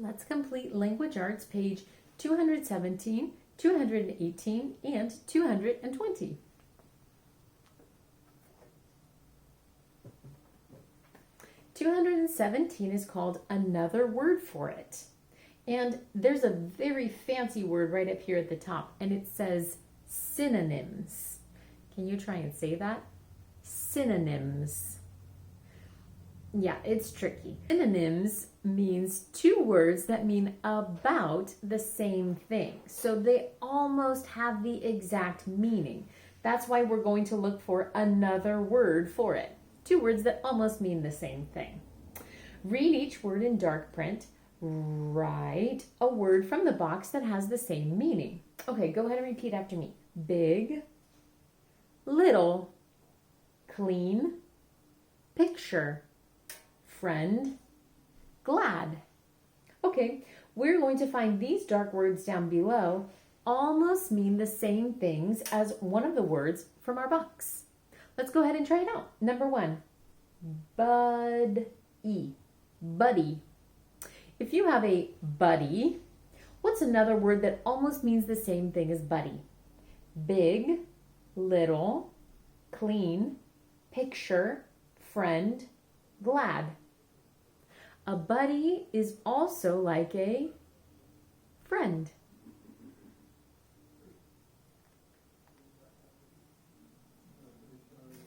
Let's complete language arts page 217, 218, and 220. "217 is called another word for it. And there's a very fancy word right up here at the top, and it says synonyms. Can you try and say that? Synonyms. Yeah, it's tricky. Synonyms means two words that mean about the same thing. So they almost have the exact meaning. That's why we're going to look for another word for it. Two words that almost mean the same thing. Read each word in dark print. Write a word from the box that has the same meaning. Okay, go ahead and repeat after me. Big, little, clean, picture, friend, glad. Okay, we're going to find these dark words down below almost mean the same things as one of the words from our box. Let's go ahead and try it out. Number one, buddy, buddy. If you have a buddy, what's another word that almost means the same thing as buddy? Big, little, clean, picture, friend, glad. A buddy is also like a friend.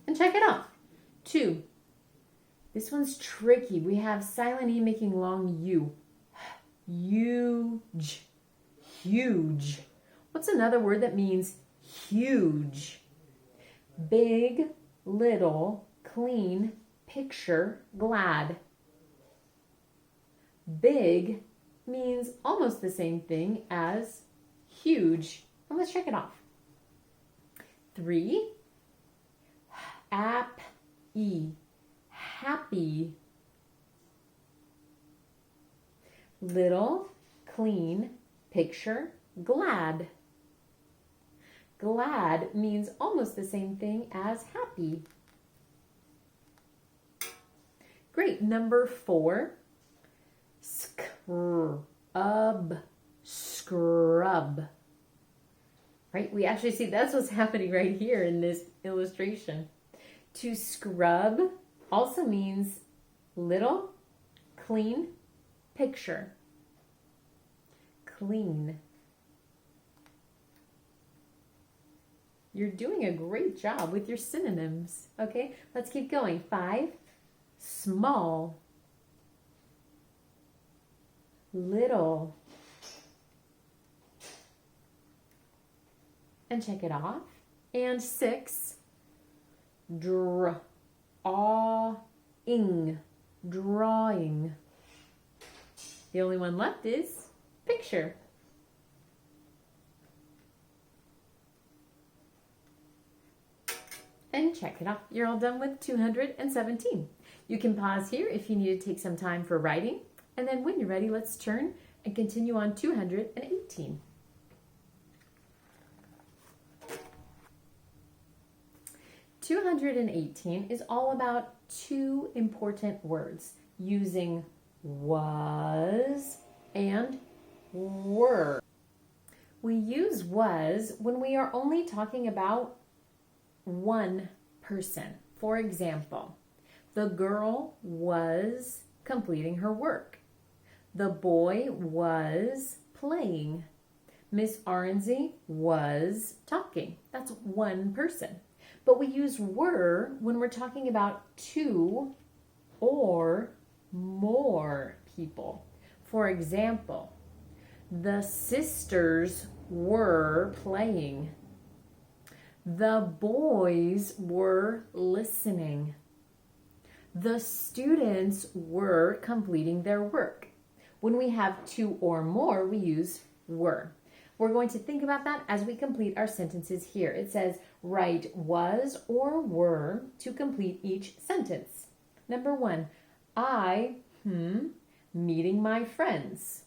And check it out. Two. This one's tricky. We have silent E making long U. Huge. Huge. What's another word that means huge? Big, little, clean, picture, glad. Big means almost the same thing as huge. And let's check it off. Three. Happy. Happy. Little, clean, picture, glad. Glad means almost the same thing as happy. Great. Number four. Scrub. Scrub. Right? We actually see that's what's happening right here in this illustration. To scrub also means little, clean, picture. Clean. You're doing a great job with your synonyms. Okay, let's keep going. Five, small, little. And check it off. And six, drawing, drawing. The only one left is picture. And check it out. You're all done with 217. You can pause here if you need to take some time for writing. And then when you're ready, let's turn and continue on 218. "218 is all about two important words using was and were. We use was when we are only talking about one person. For example, the girl was completing her work. The boy was playing. Miss Arendsey was talking. That's one person. But we use were when we're talking about two or more people. For example, the sisters were playing. The boys were listening. The students were completing their work. When we have two or more, we use were. We're going to think about that as we complete our sentences here. It says, write was or were to complete each sentence. Number one, I, meeting my friends.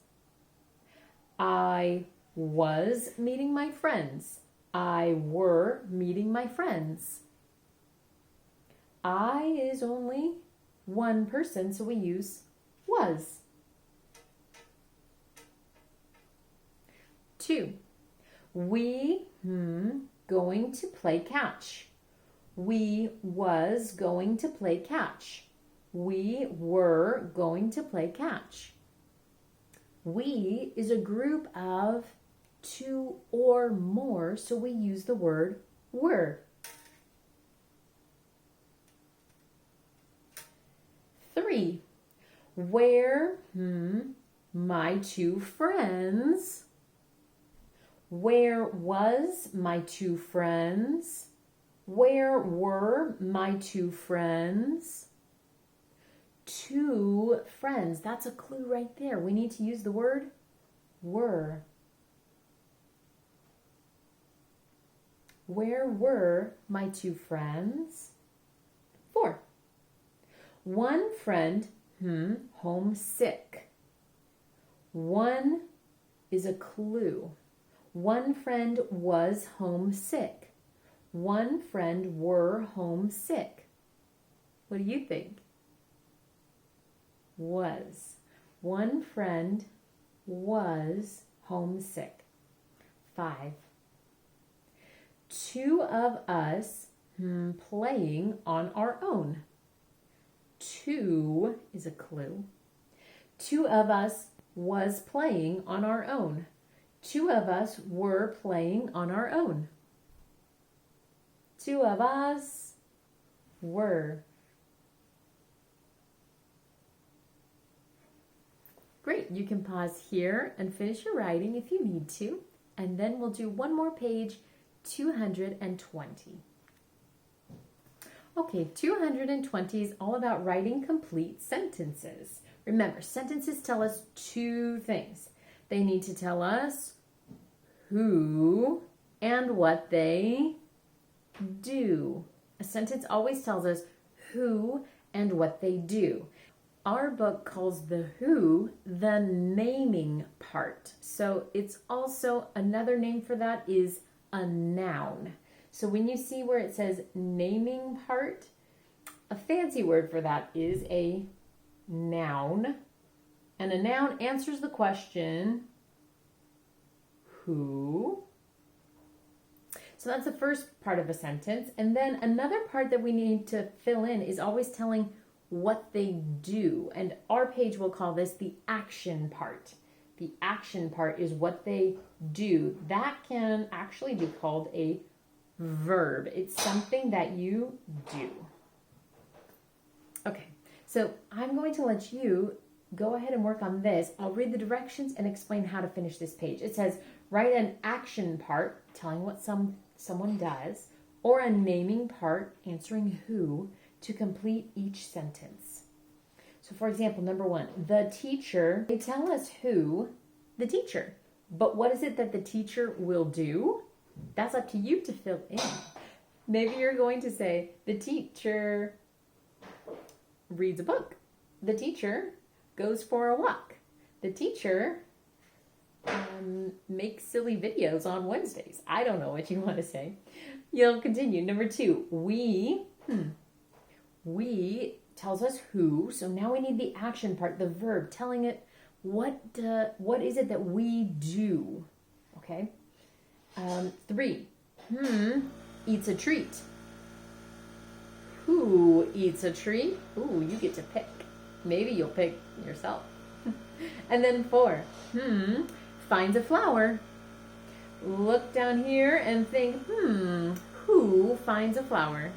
I was meeting my friends. I were meeting my friends. I is only one person, so we use was. 2. We going to play catch. We was going to play catch. We were going to play catch. We is a group of 2 or more, so we use the word were. 3. Where my 2 friends? Where was my 2 friends? Where were my 2 friends? 2 friends. That's a clue right there. We need to use the word were. Where were my 2 friends? 4. One friend, homesick. One is a clue. One friend was homesick. One friend were homesick. What do you think? Was. One friend was homesick. 5. 2 of us playing on our own. 2 is a clue. 2 of us was playing on our own. 2 of us were playing on our own. 2 of us were. Great, you can pause here and finish your writing if you need to, and then we'll do one more page, 220. Okay, 220 is all about writing complete sentences. Remember, sentences tell us 2 things. They need to tell us who and what they do. A sentence always tells us who and what they do. Our book calls the who the naming part. So it's also, another name for that is a noun. So when you see where it says naming part, a fancy word for that is a noun. And a noun answers the question, who? So that's the first part of a sentence. And then another part that we need to fill in is always telling what they do. And our page will call this the action part. The action part is what they do. That can actually be called a verb. It's something that you do. Okay, so I'm going to let you go ahead and work on this. I'll read the directions and explain how to finish this page. It says, write an action part, telling what someone does, or a naming part, answering who, to complete each sentence. So for example, number 1, the teacher, they tell us who, the teacher. But what is it that the teacher will do? That's up to you to fill in. Maybe you're going to say, the teacher reads a book. The teacher goes for a walk. The teacher makes silly videos on Wednesdays. I don't know what you want to say. You'll continue. Number 2, we tells us who. So now we need the action part, the verb, telling it what is it that we do. Okay. 3, eats a treat. Who eats a treat? Ooh, you get to pick. Maybe you'll pick yourself. And then 4, finds a flower. Look down here and think, who finds a flower?